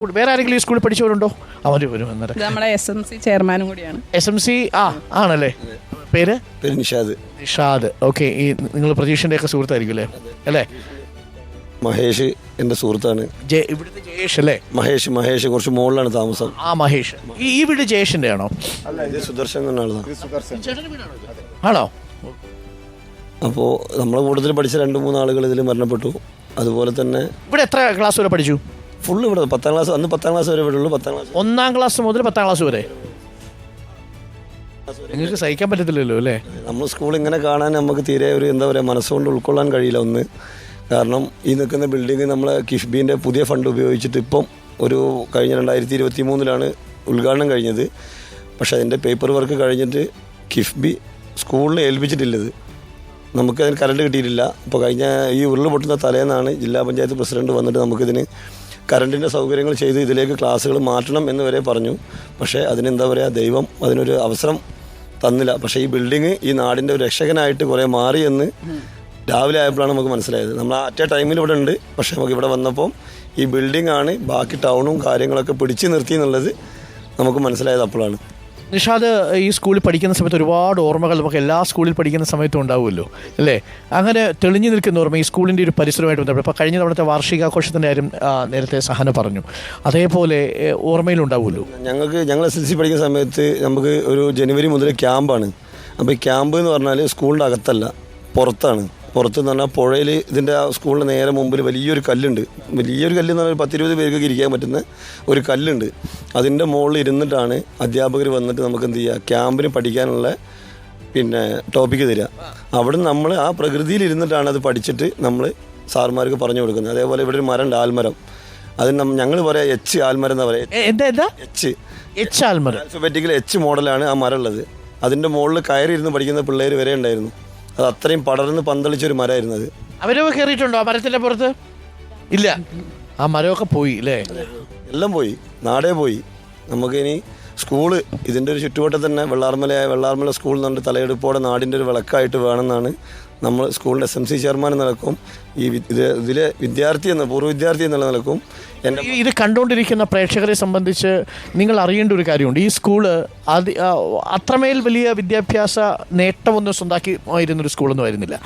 വേറെ ആരെങ്കിലും ഈ സ്കൂളിൽ പഠിച്ചവരുണ്ടോ? അവർ വരും അന്നേരം. നമ്മളെ SMC ചെയർമാനും കൂടിയാണ്. SMC ആണല്ലേ? പേര് നിഷാദ്. ഓക്കെ. ഈ നിങ്ങൾ പ്രതീക്ഷൻ്റെ ഒക്കെ സുഹൃത്തായിരിക്കും അല്ലേ? അല്ലേ? മഹേഷ് എൻ്റെ സുഹൃത്താണ്. ഇവിടുത്തെ ജയേഷ് അല്ലേ? മഹേഷ് കുറച്ച് മുകളിലാണ് താമസം. മഹേഷ് ഈ വീട് ജയേഷിൻ്റെ ആണോ? സുദർശൻ എന്നാണ്. ആണോ? അപ്പോൾ നമ്മളെ കൂട്ടത്തിൽ പഠിച്ച 2-3 ആളുകൾ ഇതിൽ മരണപ്പെട്ടു. അതുപോലെ തന്നെ ഇവിടെ എത്ര ക്ലാസ് വരെ പഠിച്ചു? ഫുള്ള് ഇവിടെ 10ാം ക്ലാസ്. അന്ന് 10ാം ക്ലാസ് വരെ ഇവിടെ ഉള്ളൂ. 10ാം ക്ലാസ് 1ാം ക്ലാസ് മുതൽ 10ാം ക്ലാസ് വരെ. നിങ്ങൾക്ക് സഹിക്കാൻ പറ്റത്തില്ലല്ലോ അല്ലേ? നമ്മൾ സ്കൂൾ ഇങ്ങനെ കാണാൻ നമുക്ക് തീരെ ഒരു എന്താ പറയുക മനസ്സുകൊണ്ട് ഉൾക്കൊള്ളാൻ കഴിയില്ല. ഒന്ന് കാരണം ഈ നിൽക്കുന്ന ബിൽഡിങ് നമ്മളെ കിഫ്ബീൻ്റെ പുതിയ ഫണ്ട് ഉപയോഗിച്ചിട്ട് ഇപ്പം ഒരു കഴിഞ്ഞ 2023 ഉദ്ഘാടനം കഴിഞ്ഞത്. പക്ഷേ അതിൻ്റെ പേപ്പർ വർക്ക് കഴിഞ്ഞിട്ട് കിഫ്ബി സ്കൂളിൽ ഏൽപ്പിച്ചിട്ടില്ലത്. നമുക്കതിന് കറണ്ട് കിട്ടിയിട്ടില്ല. ഇപ്പോൾ കഴിഞ്ഞ ഈ ഉരുൾ പൊട്ടുന്ന തലേന്നാണ് ജില്ലാ പഞ്ചായത്ത് പ്രസിഡന്റ് വന്നിട്ട് നമുക്കിതിന് കറണ്ടിൻ്റെ സൗകര്യങ്ങൾ ചെയ്ത് ഇതിലേക്ക് ക്ലാസ്സുകൾ മാറ്റണം എന്ന് വരെ പറഞ്ഞു. പക്ഷേ അതിനെന്താ പറയുക, ദൈവം അതിനൊരു അവസരം തന്നില്ല. പക്ഷേ ഈ ബിൽഡിങ് ഈ നാടിൻ്റെ ഒരു രക്ഷകനായിട്ട് കുറേ മാറിയെന്ന് രാവിലെ ആയപ്പോഴാണ് നമുക്ക് മനസ്സിലായത്. നമ്മൾ അറ്റ് എ ടൈമിൽ ഇവിടെ ഉണ്ട്, പക്ഷേ നമുക്ക് ഇവിടെ വന്നപ്പോൾ ഈ ബിൽഡിംഗ് ആണ് ബാക്കി ടൗണും കാര്യങ്ങളൊക്കെ പിടിച്ചു നിർത്തി എന്നുള്ളത് നമുക്ക് മനസ്സിലായത് അപ്പോഴാണ്. നിഷാദ് ഈ സ്കൂളിൽ പഠിക്കുന്ന സമയത്ത് ഒരുപാട് ഓർമ്മകൾ നമുക്ക് എല്ലാ സ്കൂളിൽ പഠിക്കുന്ന സമയത്തും ഉണ്ടാവുമല്ലോ അല്ലേ? അങ്ങനെ തെളിഞ്ഞു നിൽക്കുന്ന ഓർമ്മ ഈ സ്കൂളിൻ്റെ ഒരു പരിസരമായിട്ട് ബന്ധപ്പെട്ട് ഇപ്പോൾ കഴിഞ്ഞ തവണത്തെ വാർഷികാഘോഷത്തിൻ്റെ കാര്യം നേരത്തെ സഹന പറഞ്ഞു, അതേപോലെ ഓർമ്മയിലുണ്ടാവുമല്ലോ. ഞങ്ങൾ SLC പഠിക്കുന്ന സമയത്ത് നമുക്ക് ഒരു ജനുവരി മുതൽ ക്യാമ്പാണ്. അപ്പോൾ ഈ ക്യാമ്പ് എന്ന് പറഞ്ഞാൽ സ്കൂളിൻ്റെ അകത്തല്ല, പുറത്താണ്. പുറത്തെന്ന് പറഞ്ഞാൽ പുഴയിൽ ഇതിൻ്റെ സ്കൂളിൻ്റെ നേരെ മുമ്പിൽ വലിയൊരു കല്ലുണ്ട്. വലിയൊരു കല്ലെന്ന് പറഞ്ഞാൽ 10-20 പേർക്ക് ഇരിക്കാൻ പറ്റുന്ന ഒരു കല്ലുണ്ട്. അതിൻ്റെ മുകളിൽ ഇരുന്നിട്ടാണ് അധ്യാപകർ വന്നിട്ട് നമുക്ക് എന്ത് ചെയ്യുക, ക്യാമ്പിന് പഠിക്കാനുള്ള ടോപ്പിക്ക് തരിക. അവിടെ നമ്മൾ ആ പ്രകൃതിയിൽ ഇരുന്നിട്ടാണ് അത് പഠിച്ചിട്ട് നമ്മൾ സാർമാർക്ക് പറഞ്ഞു കൊടുക്കുന്നത്. അതേപോലെ ഇവിടെ ഒരു മരം ഉണ്ട്, ആൽമരം. അതിന് ഞങ്ങൾ പറയാം ആൽമരം എന്ന് പറയാം. ആൽമരം ആൽഫബറ്റിക്കൽ മോഡലാണ് ആ മരം ഉള്ളത്. അതിൻ്റെ മുകളിൽ കയറിയിരുന്ന് പഠിക്കുന്ന പിള്ളേർ വരെ ഉണ്ടായിരുന്നു. അത് അത്രയും പടർന്ന് പന്തളിച്ചൊരു മരമായിരുന്നു അത്. അവരൊക്കെ കയറിയിട്ടുണ്ടോ ആ മരത്തിൻ്റെ പുറത്ത്? ഇല്ല, ആ മരമൊക്കെ പോയി അല്ലേ? എല്ലാം പോയി, നാടേ പോയി. നമുക്കിനി സ്കൂള് ഇതിൻ്റെ ഒരു ചുറ്റുവട്ടം തന്നെ വെള്ളാർമല സ്കൂൾ എന്ന് പറഞ്ഞിട്ട് തലയെടുപ്പോടെ നാടിൻ്റെ ഒരു വിളക്കായിട്ട് വേണമെന്നാണ് നമ്മൾ സ്കൂളിൻ്റെ SMC ചെയർമാൻ എന്ന നിലക്കും ഇതിലെ പൂർവ്വ വിദ്യാർത്ഥി എന്നുള്ള നിലക്കും ഇത് കണ്ടുകൊണ്ടിരിക്കുന്ന പ്രേക്ഷകരെ സംബന്ധിച്ച് നിങ്ങൾ അറിയേണ്ട ഒരു കാര്യമുണ്ട്. ഈ സ്കൂള് അത്രമേൽ വലിയ വിദ്യാഭ്യാസ നേട്ടമൊന്നും സ്വന്തമാക്കിയിരുന്നൊരു സ്കൂളൊന്നും ആയിരുന്നില്ല.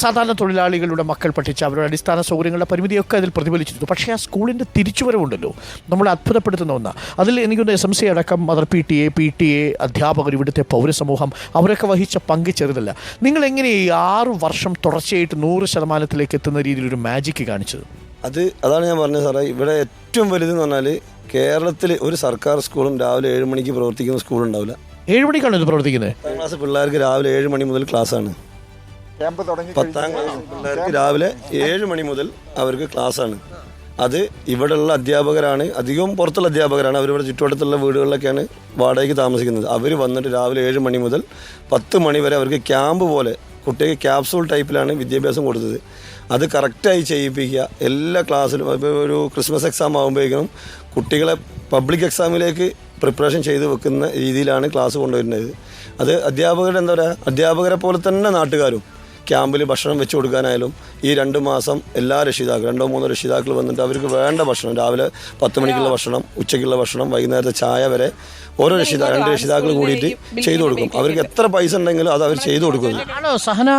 സാധാരണ തൊഴിലാളികളുടെ മക്കൾ പഠിച്ച അവരുടെ അടിസ്ഥാന സൗകര്യങ്ങളുടെ പരിമിതിയൊക്കെ അതിൽ പ്രതിഫലിച്ചിരുന്നു. പക്ഷേ ആ സ്കൂളിൻ്റെ തിരിച്ചുവരവുണ്ടല്ലോ നമ്മളെ അത്ഭുതപ്പെടുത്തുന്ന ഒന്നാണ്. അതിൽ എനിക്കൊന്ന് SMC അടക്കം മദർ PTA അധ്യാപകർ, ഇവിടുത്തെ പൗരസമൂഹം അവരൊക്കെ വഹിച്ച പങ്ക് ചെറുതല്ല. നിങ്ങളെങ്ങനെ ഈ 6 വർഷം തുടർച്ചയായിട്ട് 100% എത്തുന്ന രീതിയിലൊരു മാജിക്ക് കാണിച്ചത്? അതാണ് ഞാൻ പറഞ്ഞത് സാറേ. ഇവിടെ ഏറ്റവും വലുതെന്ന് പറഞ്ഞാൽ കേരളത്തിൽ ഒരു സർക്കാർ സ്കൂളും രാവിലെ 7 മണിക്ക് പ്രവർത്തിക്കുന്ന സ്കൂളുണ്ടാവില്ല. 7 മണിക്കാണ് ഇത് പ്രവർത്തിക്കുന്നത്? 10ാം ക്ലാസ് പിള്ളേർക്ക് രാവിലെ 7 മണി മുതൽ ക്ലാസ്സാണ്. 10ാം ക്ലാസ് പിള്ളേർക്ക് രാവിലെ 7 മണി മുതൽ അവർക്ക് ക്ലാസ്സാണ്. അത് ഇവിടെയുള്ള അധ്യാപകരാണ്, അധികവും പുറത്തുള്ള അധ്യാപകരാണ്. അവരിവിടെ ചുറ്റുവട്ടത്തുള്ള വീടുകളിലൊക്കെയാണ് വാടകയ്ക്ക് താമസിക്കുന്നത്. അവർ വന്നിട്ട് രാവിലെ 7 മണി മുതൽ 10 മണി വരെ അവർക്ക് ക്യാമ്പ് പോലെ കുട്ടിക്ക് ക്യാപ്സൂൾ ടൈപ്പിലാണ് വിദ്യാഭ്യാസം കൊടുത്തത്. അത് കറക്റ്റായി ചെയ്യിപ്പിക്കുക. എല്ലാ ക്ലാസ്സിലും ഇപ്പോൾ ഒരു ക്രിസ്മസ് എക്സാം ആകുമ്പോഴേക്കും കുട്ടികളെ പബ്ലിക് എക്സാമിലേക്ക് പ്രിപ്പറേഷൻ ചെയ്ത് വെക്കുന്ന രീതിയിലാണ് ക്ലാസ് കൊണ്ടുവരുന്നത്. അത് അധ്യാപകരുടെ അധ്യാപകരെ പോലെ തന്നെ നാട്ടുകാരും ക്യാമ്പിൽ ഭക്ഷണം വെച്ച് കൊടുക്കാനായാലും ഈ 2 മാസം എല്ലാ രക്ഷിതാക്കളും 2-3 രക്ഷിതാക്കൾ വന്നിട്ട് അവർക്ക് വേണ്ട ഭക്ഷണം, രാവിലെ 10 മണിക്കുള്ള ഭക്ഷണം, ഉച്ചയ്ക്കുള്ള ഭക്ഷണം, വൈകുന്നേരത്തെ ചായ വരെ ഓരോ 2 രക്ഷിതാക്കൾ കൂടിയിട്ട് ചെയ്തു കൊടുക്കും. അവർക്ക് എത്ര പൈസ ഉണ്ടെങ്കിലും അത് അവർ ചെയ്തു കൊടുക്കുന്നു. സഹന